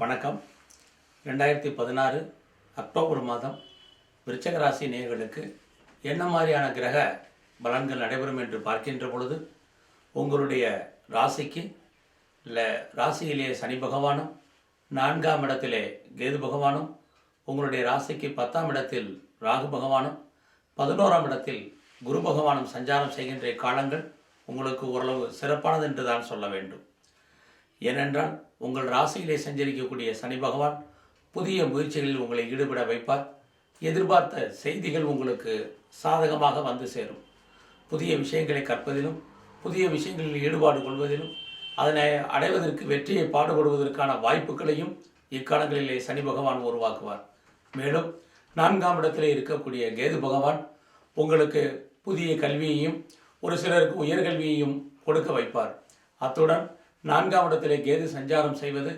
வணக்கம். 2016 அக்டோபர் மாதம் விருச்சிக ராசி நேயர்களுக்கு என்ன மாதிரியான கிரக பலன்கள் நடைபெறும் என்று பார்க்கின்ற பொழுது, உங்களுடைய ராசிக்கு ராசியிலே சனி பகவானும், 4ஆம் இடத்திலே கேது பகவானும், உங்களுடைய ராசிக்கு 10ஆம் இடத்தில் ராகு பகவானும், 11ஆம் இடத்தில் குரு பகவானும் சஞ்சாரம் செய்கின்ற காலங்கள் உங்களுக்கு ஓரளவு சிறப்பானது என்று தான் சொல்ல வேண்டும். ஏனென்றால் உங்கள் ராசியிலே சஞ்சரிக்கக்கூடிய சனி பகவான் புதிய முயற்சிகளில் உங்களை ஈடுபட வைப்பார். எதிர்பார்த்த செய்திகள் உங்களுக்கு சாதகமாக வந்து சேரும். புதிய விஷயங்களை கற்பதிலும், புதிய விஷயங்களில் ஈடுபாடு கொள்வதிலும், அதனை அடைவதற்கு வெற்றியை பாடுபடுவதற்கான வாய்ப்புகளையும் இக்காலங்களிலே சனி பகவான் உருவாக்குவார். மேலும் 4ஆம் இடத்திலே இருக்கக்கூடிய கேது பகவான் உங்களுக்கு புதிய கல்வியையும், ஒரு சிலருக்கு உயர்கல்வியையும் கொடுக்க வைப்பார். அத்துடன் 4ஆம் இடத்திலே கேது சஞ்சாரம் செய்வது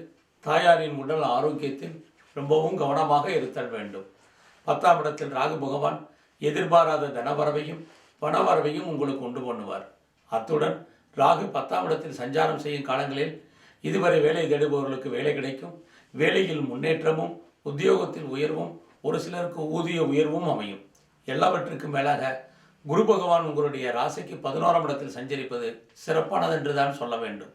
தாயாரின் உடல் ஆரோக்கியத்தில் ரொம்பவும் கவனமாக இருத்தல் வேண்டும். 10ஆம் இடத்தில் ராகு பகவான் எதிர்பாராத தனவரவையும் பணவரவையும் உங்களுக்கு உண்டு பண்ணுவார். அத்துடன் ராகு 10ஆம் இடத்தில் சஞ்சாரம் செய்யும் காலங்களில் இதுவரை வேலை தேடுபவர்களுக்கு வேலை கிடைக்கும். வேலையில் முன்னேற்றமும், உத்தியோகத்தில் உயர்வும், ஒரு சிலருக்கு ஊதிய உயர்வும் அமையும். எல்லாவற்றுக்கும் மேலாக குரு பகவான் உங்களுடைய ராசிக்கு 11ஆம் இடத்தில் சஞ்சரிப்பது சிறப்பானது என்று தான் சொல்ல வேண்டும்.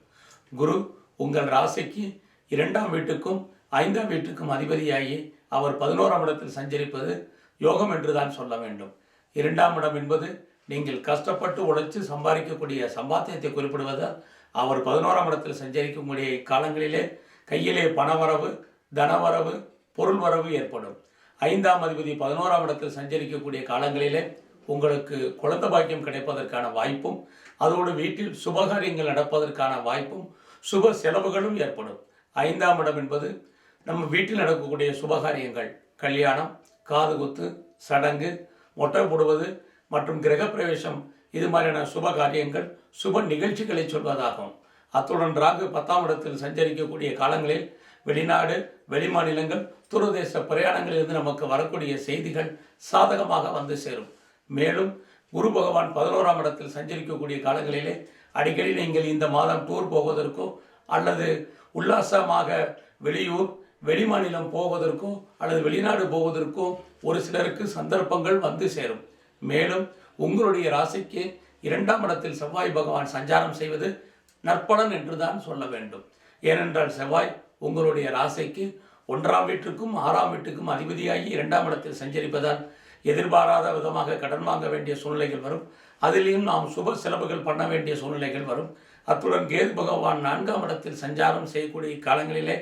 குரு உங்கள் ராசிக்கு 2ஆம் வீட்டுக்கும் 5ஆம் வீட்டுக்கும் அதிபதியாகி அவர் 11ஆம் இடத்தில் சஞ்சரிப்பது யோகம் என்று தான் சொல்ல வேண்டும். 2ஆம் இடம் என்பது நீங்கள் கஷ்டப்பட்டு உழைத்து சம்பாதிக்கக்கூடிய சம்பாத்தியத்தை குறிப்பிடுவதால் அவர் 11ஆம் இடத்தில் சஞ்சரிக்கக்கூடிய காலங்களிலே கையிலே பணவரவு, தனவரவு, பொருள் வரவு ஏற்படும். 5ஆம் அதிபதி 11ஆம் இடத்தில் சஞ்சரிக்கக்கூடிய காலங்களிலே உங்களுக்கு குழந்தை பாக்கியம் கிடைப்பதற்கான வாய்ப்பும், அதோடு வீட்டில் சுபகாரியங்கள் நடப்பதற்கான வாய்ப்பும், சுப செலவுகளும் ஏற்படும். 5ஆம் இடம் என்பது நம்ம வீட்டில் நடக்கக்கூடிய சுபகாரியங்கள், கல்யாணம், காதுகுத்து, சடங்கு, மொட்டை போடுவது மற்றும் கிரகப்பிரவேசம், இது மாதிரியான சுப காரியங்கள், சுப நிகழ்ச்சிகளை சொல்வதாகும். அத்துடன் ராகு 10ஆம் இடத்தில் சஞ்சரிக்கக்கூடிய காலங்களில் வெளிநாடு, வெளிமாநிலங்கள், தூரதேச பிரயாணங்களிலிருந்து நமக்கு வரக்கூடிய செய்திகள் சாதகமாக வந்து சேரும். மேலும் குரு பகவான் 11ஆம் இடத்தில் சஞ்சரிக்கக்கூடிய காலங்களிலே அடிக்கடி நீங்கள் இந்த மாதம் டூர் போவதற்கோ அல்லது உல்லாசமாக வெளியூர், வெளிமாநிலம் போவதற்கோ அல்லது வெளிநாடு போவதற்கோ ஒரு சிலருக்கு சந்தர்ப்பங்கள் வந்து சேரும். மேலும் உங்களுடைய ராசிக்கு 2ஆம் இடத்தில் செவ்வாய் பகவான் சஞ்சாரம் செய்வது நற்பலன் என்று தான் சொல்ல வேண்டும். ஏனென்றால் செவ்வாய் உங்களுடைய ராசிக்கு 1ஆம் வீட்டுக்கும் 6ஆம் வீட்டுக்கும் அதிபதியாகி 2ஆம் இடத்தில் சஞ்சரிப்பதால் எதிர்பாராத விதமாக கடன் வாங்க வேண்டிய சூழ்நிலைகள் வரும். அதிலேயும் நாம் சுப செலவுகள் பண்ண வேண்டிய சூழ்நிலைகள் வரும். அத்துடன் கேது பகவான் 4ஆம் இடத்தில் சஞ்சாரம் செய்யக்கூடிய காலங்களிலே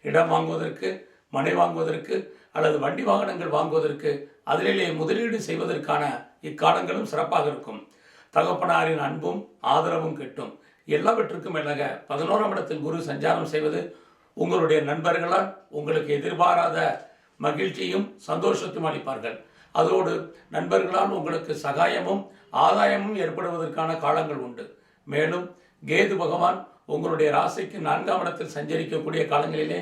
இடம் வாங்குவதற்கு, மனை வாங்குவதற்கு அல்லது வண்டி வாகனங்கள் வாங்குவதற்கு, அதிலே முதலீடு செய்வதற்கான இக்காலங்களும் சிறப்பாக இருக்கும். தகப்பனாரின் அன்பும் ஆதரவும் கிட்டும். எல்லாவற்றுக்கும் மேலாக 11ஆம் இடத்தில் குரு சஞ்சாரம் செய்வது உங்களுடைய நண்பர்களால் உங்களுக்கு எதிர்பாராத மகிழ்ச்சியும் சந்தோஷத்தையும் அளிப்பார்கள். அதோடு நண்பர்களால் உங்களுக்கு சகாயமும் ஆதாயமும் ஏற்படுவதற்கான காலங்கள் உண்டு. மேலும் கேது பகவான் உங்களுடைய ராசிக்கு 4ஆம் இடத்தில் சஞ்சரிக்கக்கூடிய காலங்களிலே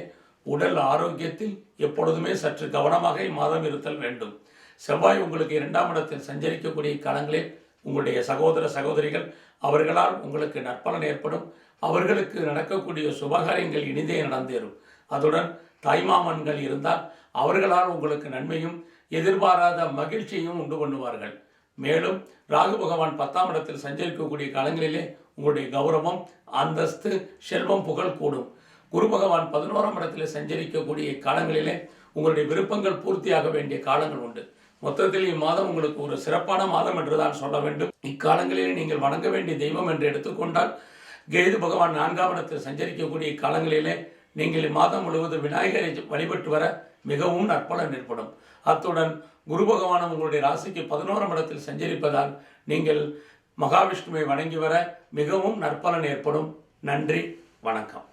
உடல் ஆரோக்கியத்தில் எப்பொழுதுமே சற்று கவனமாக இம்மாதம் இருத்தல் வேண்டும். செவ்வாய் உங்களுக்கு 2ஆம் இடத்தில் சஞ்சரிக்கக்கூடிய காலங்களில் உங்களுடைய சகோதர சகோதரிகள், அவர்களால் உங்களுக்கு நற்பலன் ஏற்படும். அவர்களுக்கு நடக்கக்கூடிய சுபகாரியங்கள் இனிதே நடந்தேறும். அதுடன் தாய்மாமன்கள் இருந்தால் அவர்களால் உங்களுக்கு நன்மையும் எதிர்பாராத மகிழ்ச்சியையும் உண்டு பண்ணுவார்கள். மேலும் ராகு பகவான் 10ஆம் இடத்தில் சஞ்சரிக்கக்கூடிய காலங்களிலே உங்களுடைய கௌரவம், அந்தஸ்து, செல்வம், புகழ் கூடும். குரு பகவான் 11ஆம் இடத்தில் சஞ்சரிக்கக்கூடிய காலங்களிலே உங்களுடைய விருப்பங்கள் பூர்த்தியாக வேண்டிய காலங்கள் உண்டு. மொத்தத்தில் இம்மாதம் உங்களுக்கு ஒரு சிறப்பான மாதம் என்றுதான் சொல்ல வேண்டும். இக்காலங்களிலே நீங்கள் வணங்க வேண்டிய தெய்வம் என்று எடுத்துக்கொண்டால் கேது பகவான் 4ஆம் இடத்தில் சஞ்சரிக்கக்கூடிய காலங்களிலே நீங்கள் இம்மாதம் முழுவதும் விநாயகரை வழிபட்டு வர மிகவும் நற்பலன் ஏற்படும். அத்துடன் குரு பகவானும் உங்களுடைய ராசிக்கு 11ஆம் இடத்தில் சஞ்சரிப்பதால் நீங்கள் மகாவிஷ்ணுவை வணங்கி வர மிகவும் நற்பலன் ஏற்படும். நன்றி, வணக்கம்.